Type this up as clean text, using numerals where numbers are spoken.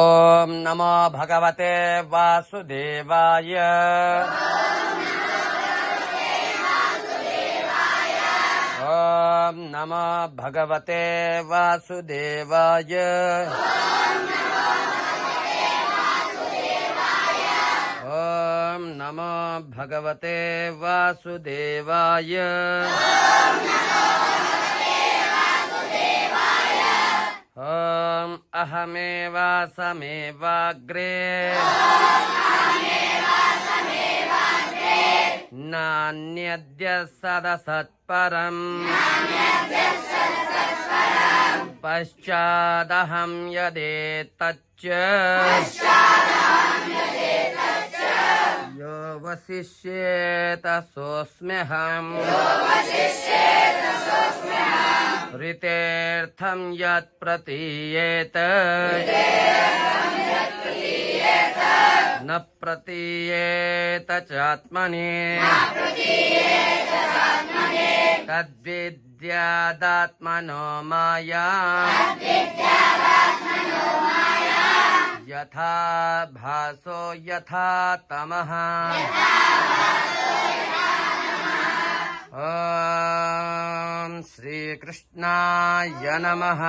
ओम नमो भगवते वासुदेवाय। ओम नमो भगवते वासुदेवाय। ओम नमो भगवते वासुदेवाय। ओम अहमेवा समेवाग्रे नान्यद्य सदसत्परम् पश्चादहं यदेतच्च यो वसिष्येत सोऽस्म्यहम् ऋतेऽर्थं यत् प्रतीयेत न प्रतीयेत चात्मनि तद्विद्यादात्मनो माया यथा भासो यथा तमः। ओम श्री कृष्णाय नमः।